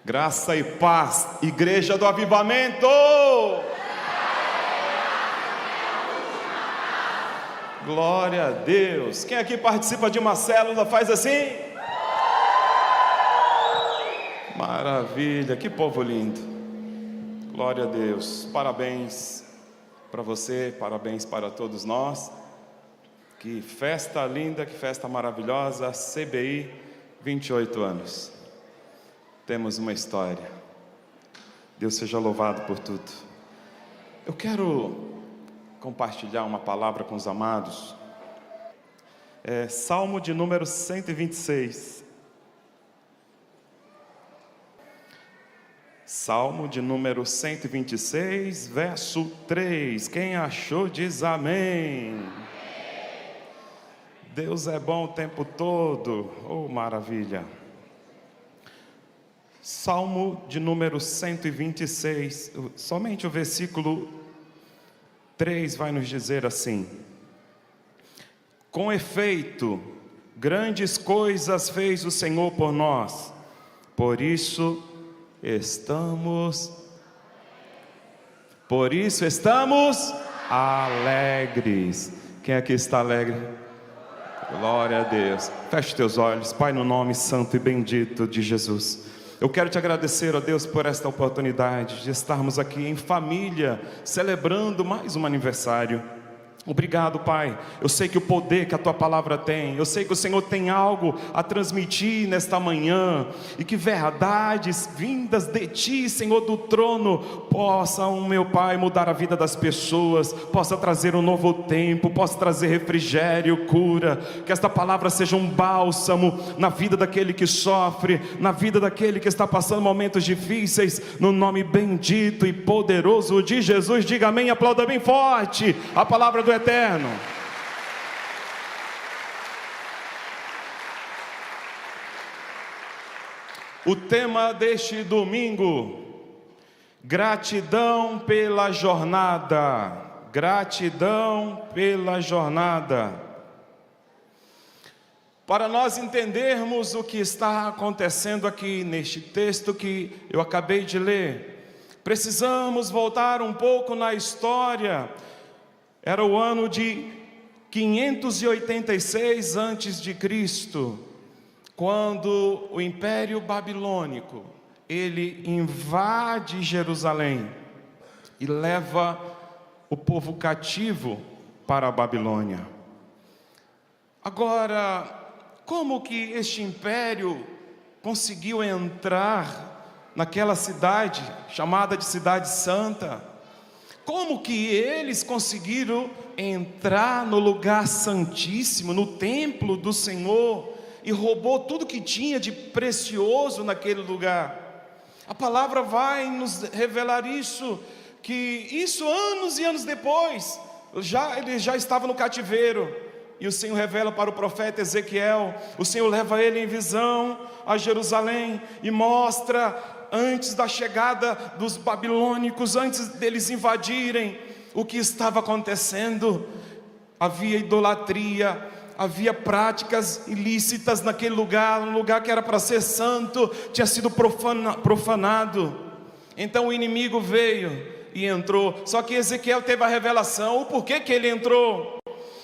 Graça e paz, Igreja do Avivamento! Glória a Deus! Quem aqui participa de uma célula faz assim? Maravilha, que povo lindo! Glória a Deus! Parabéns para você, parabéns para todos nós. Que festa linda, que festa maravilhosa, CBI, 28 anos. Temos uma história. Deus seja louvado por tudo. Eu quero compartilhar uma palavra com os amados. Salmo de número 126. Salmo de número 126, verso 3. Quem achou diz amém. Deus é bom o tempo todo. Oh, maravilha. Salmo de número 126, somente o versículo 3 vai nos dizer assim: com efeito, grandes coisas fez o Senhor por nós, por isso estamos alegres. Quem aqui está alegre? Glória a Deus. Feche teus olhos, Pai, no nome santo e bendito de Jesus. Eu quero te agradecer, ó Deus, por esta oportunidade de estarmos aqui em família, celebrando mais um aniversário. Obrigado, Pai. Eu sei que o poder que a Tua palavra tem, eu sei que o Senhor tem algo a transmitir nesta manhã, e que verdades vindas de Ti, Senhor do trono, possam, meu Pai, mudar a vida das pessoas, possa trazer um novo tempo, possa trazer refrigério, cura. Que esta palavra seja um bálsamo na vida daquele que sofre, na vida daquele que está passando momentos difíceis, no nome bendito e poderoso de Jesus. Diga amém, aplauda bem forte a palavra do Eterno. O tema deste domingo: gratidão pela jornada. Gratidão pela jornada. Para nós entendermos o que está acontecendo aqui neste texto que eu acabei de ler, precisamos voltar um pouco na história. Era o ano de 586 a.C., quando o Império Babilônico, ele invade Jerusalém e leva o povo cativo para a Babilônia. Agora, como que este império conseguiu entrar naquela cidade, chamada de Cidade Santa? Como que eles conseguiram entrar no lugar santíssimo, no templo do Senhor, e roubou tudo que tinha de precioso naquele lugar? A palavra vai nos revelar isso, que isso anos e anos depois, ele já estava no cativeiro, e o Senhor revela para o profeta Ezequiel. O Senhor leva ele em visão a Jerusalém e mostra, antes da chegada dos babilônicos, antes deles invadirem, o que estava acontecendo. Havia idolatria, havia práticas ilícitas naquele lugar, um lugar que era para ser santo, tinha sido profanado. Então o inimigo veio e entrou. Só que Ezequiel teve a revelação, o porquê que ele entrou.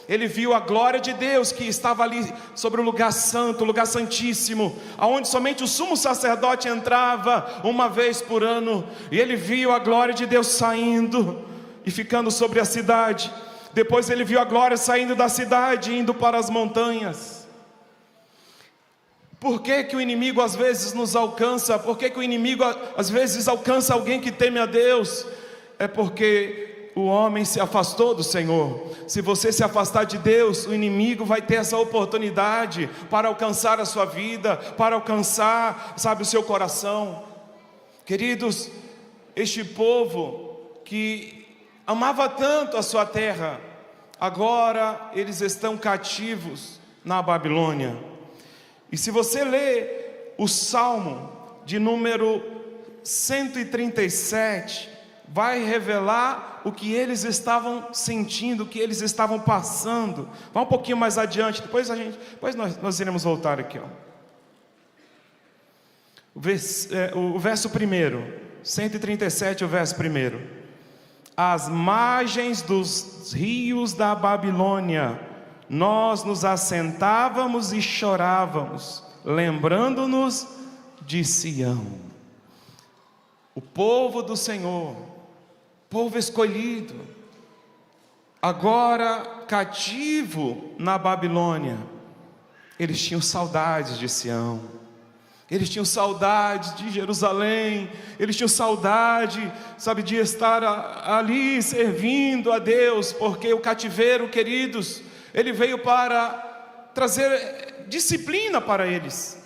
Ele viu a glória de Deus que estava ali sobre o lugar santo, o lugar santíssimo, aonde somente o sumo sacerdote entrava uma vez por ano. E ele viu a glória de Deus saindo e ficando sobre a cidade. Depois ele viu a glória saindo da cidade, indo para as montanhas. Por que que o inimigo às vezes nos alcança? Por que que o inimigo às vezes alcança alguém que teme a Deus? É porque o homem se afastou do Senhor. Se você se afastar de Deus, o inimigo vai ter essa oportunidade para alcançar a sua vida, para alcançar, o seu coração. Queridos, este povo que amava tanto a sua terra, agora eles estão cativos na Babilônia. E se você ler o Salmo de número 137, vai revelar o que eles estavam sentindo, o que eles estavam passando. Vá um pouquinho mais adiante, depois nós iremos voltar aqui, ó. o verso 1, 137, o verso 1. Às margens dos rios da Babilônia, nós nos assentávamos e chorávamos, lembrando-nos de Sião. O povo do Senhor, povo escolhido, agora cativo na Babilônia, eles tinham saudades de Sião, eles tinham saudade de Jerusalém, eles tinham saudade, sabe, de estar ali servindo a Deus, porque o cativeiro, queridos, ele veio para trazer disciplina para eles,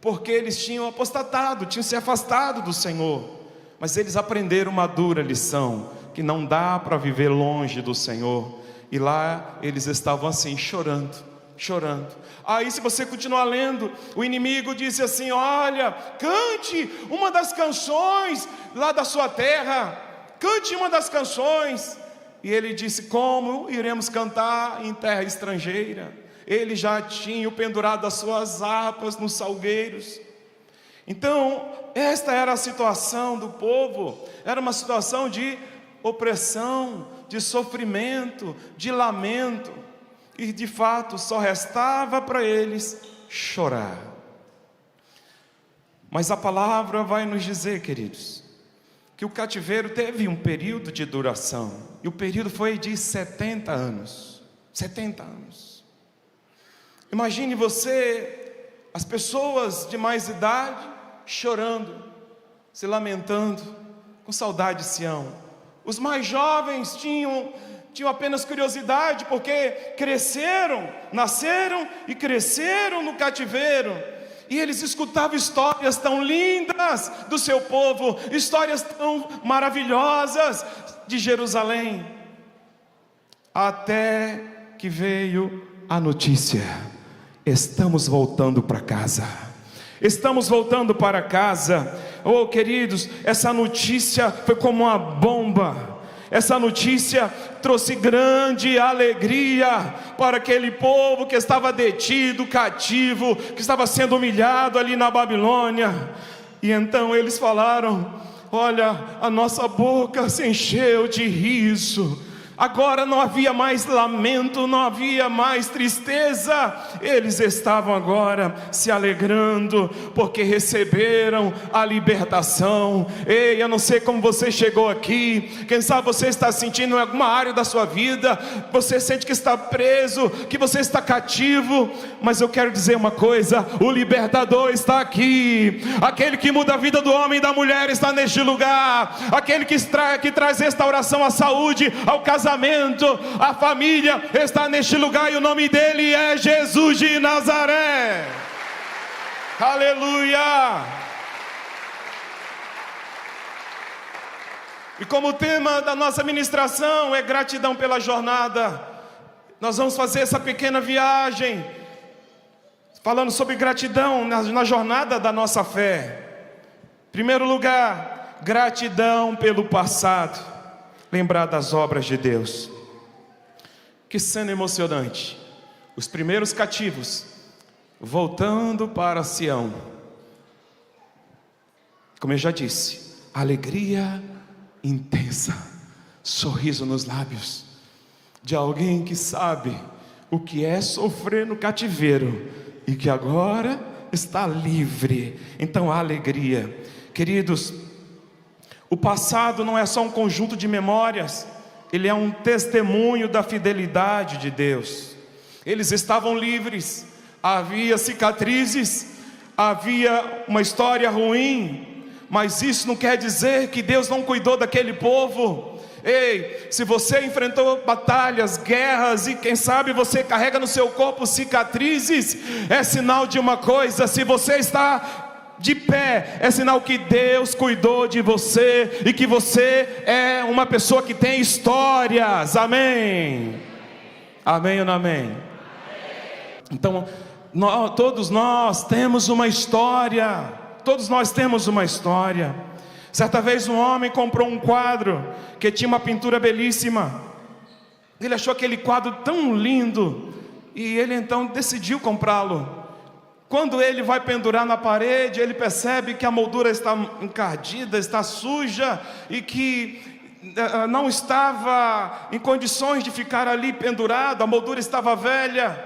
porque eles tinham apostatado, tinham se afastado do Senhor, mas eles aprenderam uma dura lição, que não dá para viver longe do Senhor, e lá eles estavam assim, chorando. Aí se você continuar lendo, o inimigo disse assim: olha, cante uma das canções lá da sua terra, cante uma das canções. E ele disse: como iremos cantar em terra estrangeira? Ele já tinha pendurado as suas harpas nos salgueiros. Então, esta era a situação do povo, era uma situação de opressão, de sofrimento, de lamento, e de fato só restava para eles chorar. Mas a palavra vai nos dizer, queridos, que o cativeiro teve um período de duração, e o período foi de 70 anos. 70 anos. Imagine você, as pessoas de mais idade chorando, se lamentando, com saudade de Sião. Os mais jovens tinham apenas curiosidade, porque nasceram e cresceram no cativeiro, e eles escutavam histórias tão lindas do seu povo, histórias tão maravilhosas de Jerusalém, até que veio a notícia: estamos voltando para casa. Estamos voltando para casa. Oh, queridos, essa notícia foi como uma bomba. Essa notícia trouxe grande alegria para aquele povo que estava detido, cativo, que estava sendo humilhado ali na Babilônia. E então eles falaram: olha, a nossa boca se encheu de riso. Agora não havia mais lamento, não havia mais tristeza. Eles estavam agora se alegrando, porque receberam a libertação. Ei, eu não sei como você chegou aqui. Quem sabe você está sentindo em alguma área da sua vida, você sente que está preso, que você está cativo. Mas eu quero dizer uma coisa: o libertador está aqui. Aquele que muda a vida do homem e da mulher está neste lugar. Aquele que traz restauração à saúde, ao casamento, a família, está neste lugar, e o nome dele é Jesus de Nazaré. Aleluia! E como o tema da nossa ministração é gratidão pela jornada, nós vamos fazer essa pequena viagem falando sobre gratidão na jornada da nossa fé. Em primeiro lugar, gratidão pelo passado. Lembrar das obras de Deus. Que cena emocionante. Os primeiros cativos voltando para Sião. Como eu já disse, alegria intensa, sorriso nos lábios, de alguém que sabe o que é sofrer no cativeiro e que agora está livre. Então há alegria. Queridos, o passado não é só um conjunto de memórias, ele é um testemunho da fidelidade de Deus. Eles estavam livres, havia cicatrizes, havia uma história ruim, mas isso não quer dizer que Deus não cuidou daquele povo. Ei, se você enfrentou batalhas, guerras, e quem sabe você carrega no seu corpo cicatrizes, é sinal de uma coisa: se você está de pé, é sinal que Deus cuidou de você, e que você é uma pessoa que tem histórias. Amém? Amém ou não amém? Então, todos nós temos uma história. Todos nós temos uma história. Certa vez um homem comprou um quadro que tinha uma pintura belíssima. Ele achou aquele quadro tão lindo, e ele então decidiu comprá-lo. Quando ele vai pendurar na parede, ele percebe que a moldura está encardida, está suja e que não estava em condições de ficar ali pendurado, a moldura estava velha.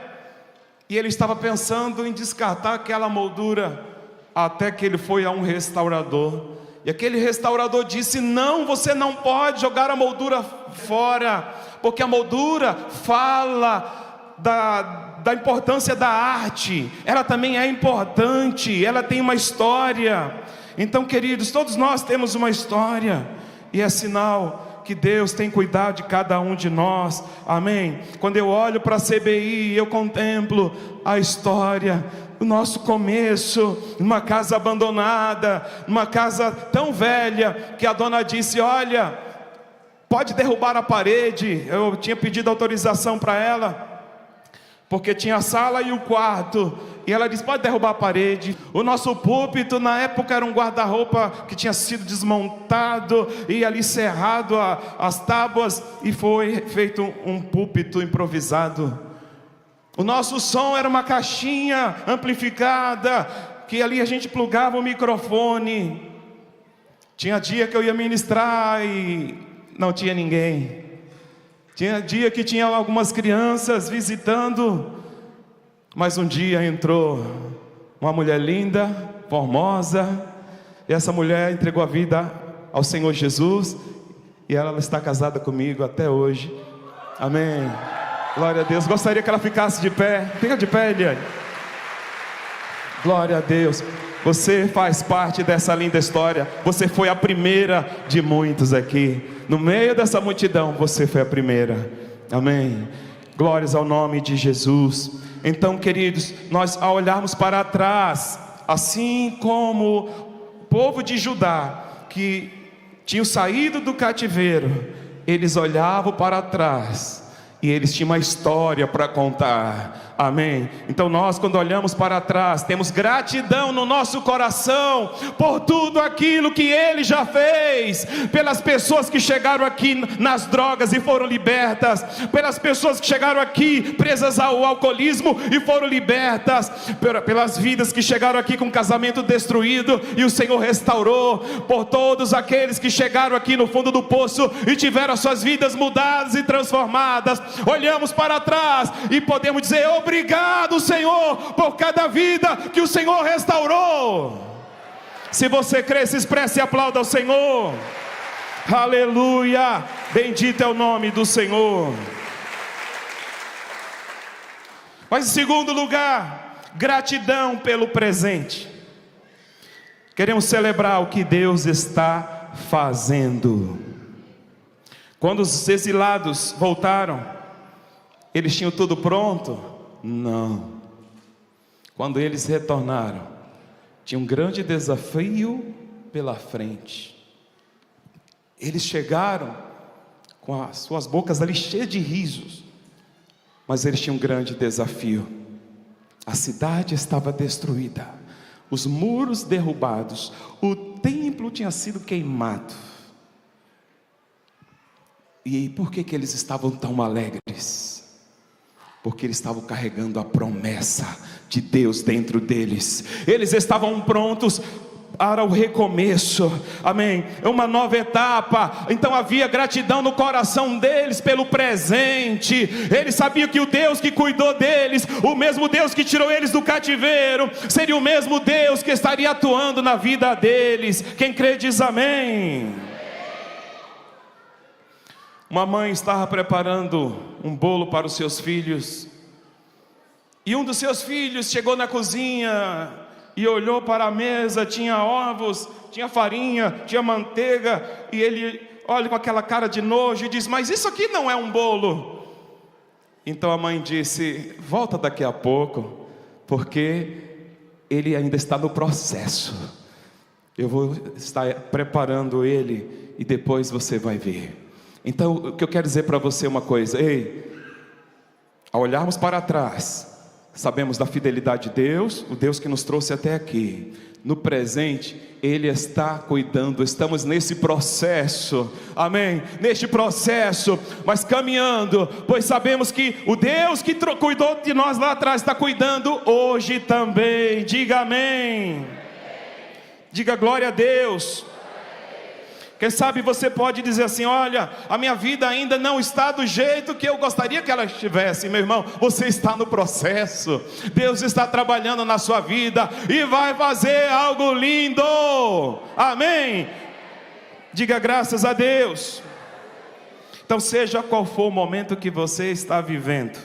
E ele estava pensando em descartar aquela moldura, até que ele foi a um restaurador. E aquele restaurador disse: não, você não pode jogar a moldura fora, porque a moldura fala da importância da arte. Ela também é importante, ela tem uma história. Então, queridos, todos nós temos uma história, e é sinal que Deus tem cuidado de cada um de nós, amém? Quando eu olho para a CBI, eu contemplo a história, o nosso começo, numa casa abandonada, numa casa tão velha, que a dona disse: olha, pode derrubar a parede. Eu tinha pedido autorização para ela, porque tinha a sala e o quarto, e ela disse: pode derrubar a parede. O nosso púlpito na época era um guarda-roupa que tinha sido desmontado e ali cerrado as tábuas, e foi feito um púlpito improvisado. O nosso som era uma caixinha amplificada, que ali a gente plugava o microfone. Tinha dia que eu ia ministrar e não tinha ninguém. Tinha dia que tinha algumas crianças visitando, mas um dia entrou uma mulher linda, formosa, e essa mulher entregou a vida ao Senhor Jesus, e ela está casada comigo até hoje, amém, glória a Deus. Gostaria que ela ficasse de pé. Fica de pé, Eliane. Glória a Deus. Você faz parte dessa linda história. Você foi a primeira de muitos aqui. No meio dessa multidão, você foi a primeira. Amém. Glórias ao nome de Jesus. Então, queridos, nós ao olharmos para trás, assim como o povo de Judá, que tinham saído do cativeiro, eles olhavam para trás e eles tinham uma história para contar, amém? Então nós, quando olhamos para trás, temos gratidão no nosso coração por tudo aquilo que Ele já fez, pelas pessoas que chegaram aqui nas drogas e foram libertas, pelas pessoas que chegaram aqui presas ao alcoolismo e foram libertas, pelas vidas que chegaram aqui com casamento destruído e o Senhor restaurou, por todos aqueles que chegaram aqui no fundo do poço e tiveram as suas vidas mudadas e transformadas. Olhamos para trás e podemos dizer: obrigado, Senhor, por cada vida que o Senhor restaurou. Se você crê, se expresse e aplauda ao Senhor. Aleluia, bendito é o nome do Senhor. Mas em segundo lugar, gratidão pelo presente. Queremos celebrar o que Deus está fazendo. Quando os exilados voltaram, eles tinham tudo pronto? Não. Quando eles retornaram, tinha um grande desafio pela frente. Eles chegaram com as suas bocas ali cheias de risos, mas eles tinham um grande desafio. A cidade estava destruída, os muros derrubados, o templo tinha sido queimado. E por que eles estavam tão alegres? Porque eles estavam carregando a promessa de Deus dentro deles. Eles estavam prontos para o recomeço, amém, uma nova etapa. Então havia gratidão no coração deles pelo presente. Eles sabiam que o Deus que cuidou deles, o mesmo Deus que tirou eles do cativeiro, seria o mesmo Deus que estaria atuando na vida deles. Quem crê diz amém. Uma mãe estava preparando um bolo para os seus filhos, e um dos seus filhos chegou na cozinha e olhou para a mesa. Tinha ovos, tinha farinha, tinha manteiga, e ele olha com aquela cara de nojo e diz: mas isso aqui não é um bolo. Então a mãe disse: volta daqui a pouco, porque ele ainda está no processo. Eu vou estar preparando ele e depois você vai ver. Então, o que eu quero dizer para você é uma coisa: ei, ao olharmos para trás, Sabemos da fidelidade de Deus, o Deus que nos trouxe até aqui. No presente, Ele está cuidando, estamos nesse processo, amém? Neste processo, mas caminhando, pois sabemos que o Deus que cuidou de nós lá atrás está cuidando hoje também. Diga amém. Diga glória a Deus. Quem sabe você pode dizer assim: olha, a minha vida ainda não está do jeito que eu gostaria que ela estivesse. Meu irmão, você está no processo. Deus está trabalhando na sua vida e vai fazer algo lindo. Amém? Diga graças a Deus. Então, seja qual for o momento que você está vivendo,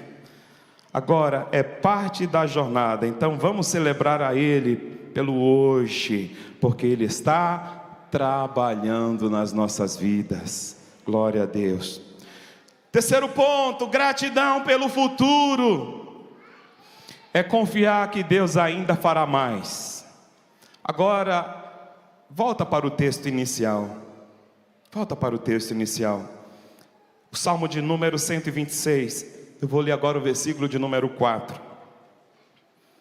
agora é parte da jornada. Então vamos celebrar a Ele pelo hoje, porque Ele está trabalhando nas nossas vidas. Glória a Deus. Terceiro ponto, gratidão pelo futuro. É confiar que Deus ainda fará mais. Agora, volta para o texto inicial. Volta para o texto inicial. O Salmo de número 126. Eu vou ler agora o versículo de número 4.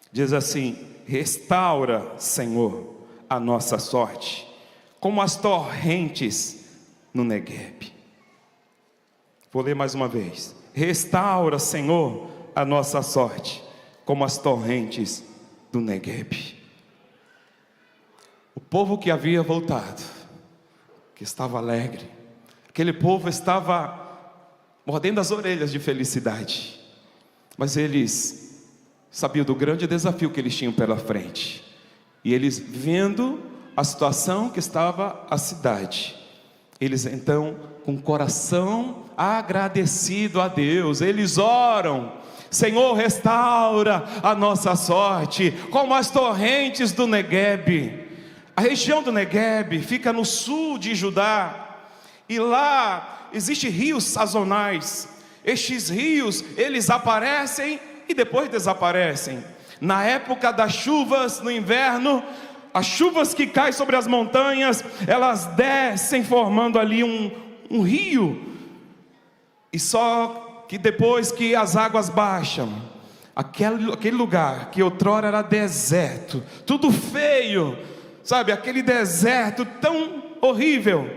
Diz assim: restaura, Senhor, a nossa sorte, como as torrentes no Neguebe. Vou ler mais uma vez. Restaura, Senhor, a nossa sorte, como as torrentes do Neguebe. O povo que havia voltado, que estava alegre, aquele povo estava mordendo as orelhas de felicidade, mas eles sabiam do grande desafio que eles tinham pela frente, e eles vendo a situação que estava a cidade, eles então, com o coração agradecido a Deus, eles oram: Senhor, restaura a nossa sorte, como as torrentes do Neguebe. A região do Neguebe fica no sul de Judá, e lá existem rios sazonais. Estes rios, eles aparecem e depois desaparecem. Na época das chuvas, no inverno, as chuvas que caem sobre as montanhas, elas descem formando ali um rio. E só que depois que as águas baixam, aquele lugar que outrora era deserto, tudo feio, sabe, aquele deserto tão horrível,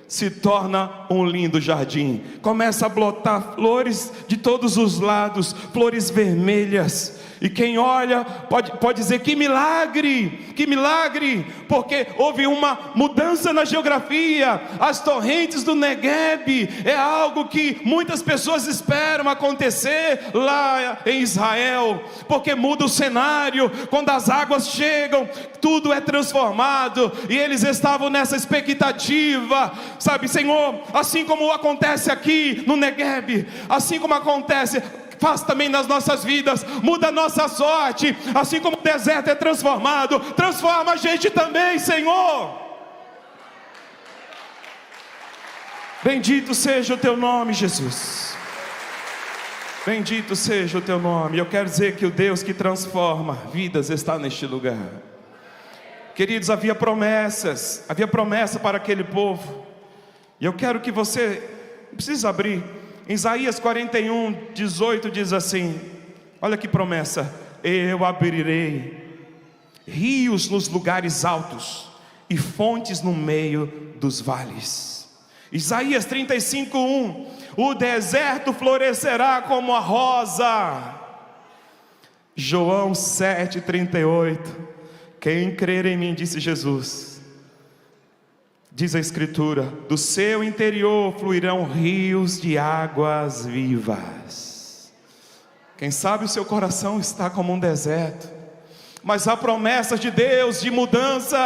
se torna um lindo jardim. Começa a brotar flores de todos os lados, flores vermelhas. E quem olha pode dizer: que milagre, porque houve uma mudança na geografia. As torrentes do Neguebe é algo que muitas pessoas esperam acontecer lá em Israel, porque muda o cenário. Quando as águas chegam, tudo é transformado, e eles estavam nessa expectativa, sabe, Senhor, assim como acontece aqui no Neguebe, assim como acontece, faz também nas nossas vidas, muda a nossa sorte, assim como o deserto é transformado, transforma a gente também, Senhor. Bendito seja o teu nome, Jesus. Bendito seja o teu nome. Eu quero dizer que o Deus que transforma vidas está neste lugar. Queridos, havia promessa para aquele povo, e eu quero que você, não precisa abrir, em Isaías 41, 18 diz assim, olha que promessa: eu abrirei rios nos lugares altos e fontes no meio dos vales. Isaías 35, 1, o deserto florescerá como a rosa. João 7, 38, quem crer em mim, disse Jesus, diz a Escritura, do seu interior fluirão rios de águas vivas. Quem sabe o seu coração está como um deserto, mas há promessas de Deus de mudança,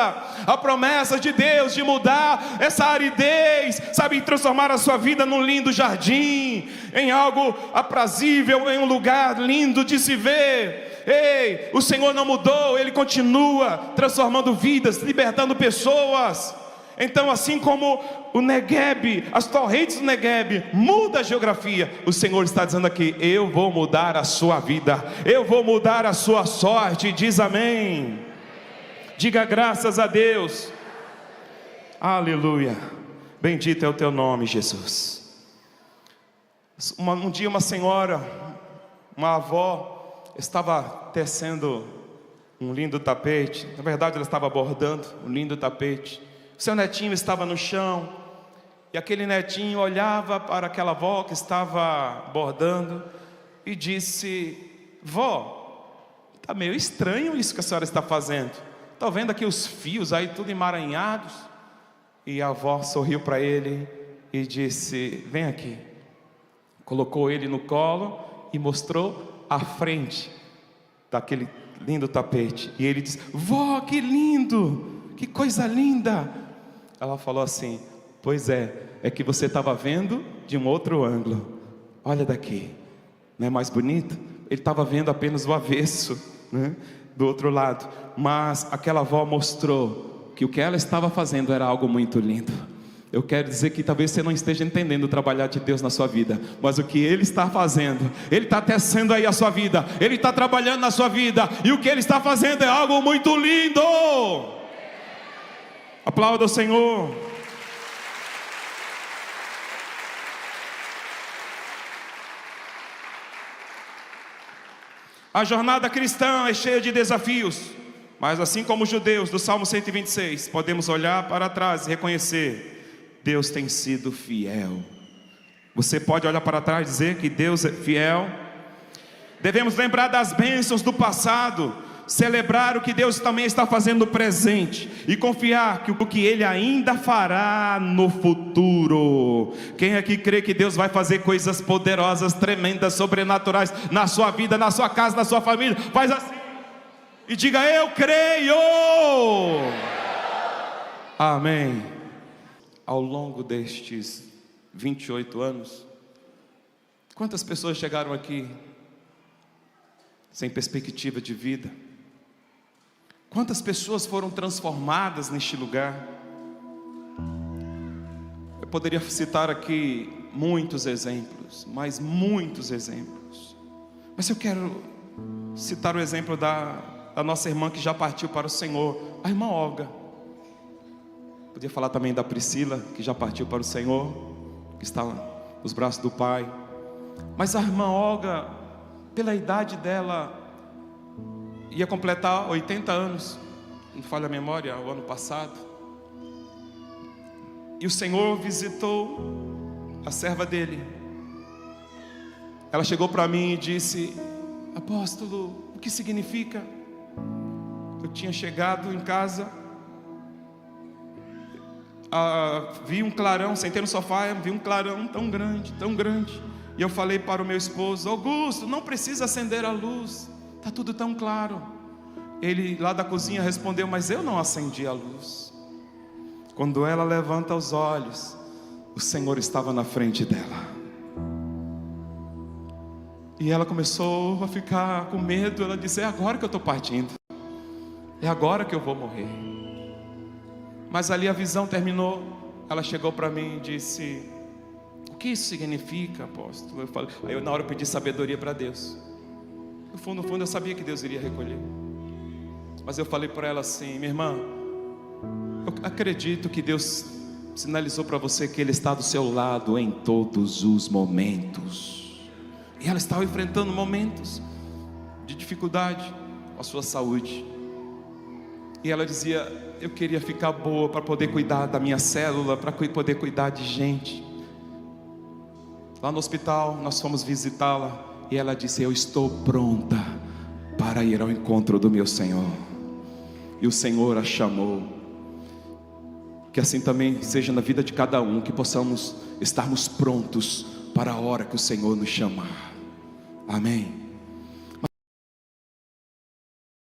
há promessas de Deus de mudar essa aridez, sabe, transformar a sua vida num lindo jardim, em algo aprazível, em um lugar lindo de se ver. Ei, o Senhor não mudou, Ele continua transformando vidas, libertando pessoas. Então, assim como o Neguebe, as torrentes do Neguebe muda a geografia, o Senhor está dizendo aqui: eu vou mudar a sua vida, eu vou mudar a sua sorte. Diz amém. Diga graças a Deus. Aleluia. Bendito é o teu nome, Jesus. Um dia uma senhora, uma avó, estava tecendo um lindo tapete. Na verdade, ela estava bordando um lindo tapete. O seu netinho estava no chão, e aquele netinho olhava para aquela avó que estava bordando e disse: vó, está meio estranho isso que a senhora está fazendo. Estou vendo aqui os fios aí tudo emaranhados. E a avó sorriu para ele e disse: vem aqui. Colocou ele no colo e mostrou a frente daquele lindo tapete. E ele disse: vó, que lindo, que coisa linda. Ela falou assim: pois é que você estava vendo de um outro ângulo. Olha daqui, não é mais bonito? Ele estava vendo apenas o avesso, né? Do outro lado. Mas aquela avó mostrou que o que ela estava fazendo era algo muito lindo. Eu quero dizer que talvez você não esteja entendendo o trabalhar de Deus na sua vida, mas o que Ele está fazendo, Ele está tecendo aí a sua vida, Ele está trabalhando na sua vida, e o que Ele está fazendo é algo muito lindo. Aplauda o Senhor. A jornada cristã é cheia de desafios, mas assim como os judeus do Salmo 126, podemos olhar para trás e reconhecer: Deus tem sido fiel. Você pode olhar para trás e dizer que Deus é fiel? Devemos lembrar das bênçãos do passado, celebrar o que Deus também está fazendo no presente e confiar que o que Ele ainda fará no futuro. Quem aqui crê que Deus vai fazer coisas poderosas, tremendas, sobrenaturais na sua vida, na sua casa, na sua família? Faz assim e diga: eu creio. Amém. Ao longo destes 28 anos, quantas pessoas chegaram aqui sem perspectiva de vida? Quantas pessoas foram transformadas neste lugar? Eu poderia citar aqui muitos exemplos, mas muitos exemplos. Mas eu quero citar o exemplo da nossa irmã que já partiu para o Senhor, a irmã Olga. Podia falar também da Priscila, que já partiu para o Senhor, que está nos braços do Pai. Mas a irmã Olga, pela idade dela, ia completar 80 anos, não falha a memória, o ano passado. E o Senhor visitou a serva dele. Ela chegou para mim e disse: apóstolo, o que significa? Eu tinha chegado em casa, vi um clarão, sentei no sofá, vi um clarão tão grande, tão grande. E eu falei para o meu esposo: Augusto, não precisa acender a luz, está tudo tão claro. Ele lá da cozinha respondeu: mas eu não acendi a luz. Quando ela levanta os olhos, o Senhor estava na frente dela. E ela começou a ficar com medo. Ela disse: é agora que eu estou partindo, é agora que eu vou morrer. Mas ali a visão terminou. Ela chegou para mim e disse: o que isso significa, apóstolo? Aí eu na hora eu pedi sabedoria para Deus. No fundo eu sabia que Deus iria recolher. Mas eu falei para ela assim: minha irmã, eu acredito que Deus sinalizou para você que Ele está do seu lado em todos os momentos. E ela estava enfrentando momentos de dificuldade com a sua saúde. E ela dizia: eu queria ficar boa para poder cuidar da minha célula, para poder cuidar de gente. Lá no hospital nós fomos visitá-la e ela disse: eu estou pronta para ir ao encontro do meu Senhor. E o Senhor a chamou. Que assim também seja na vida de cada um, que possamos estarmos prontos para a hora que o Senhor nos chamar. Amém.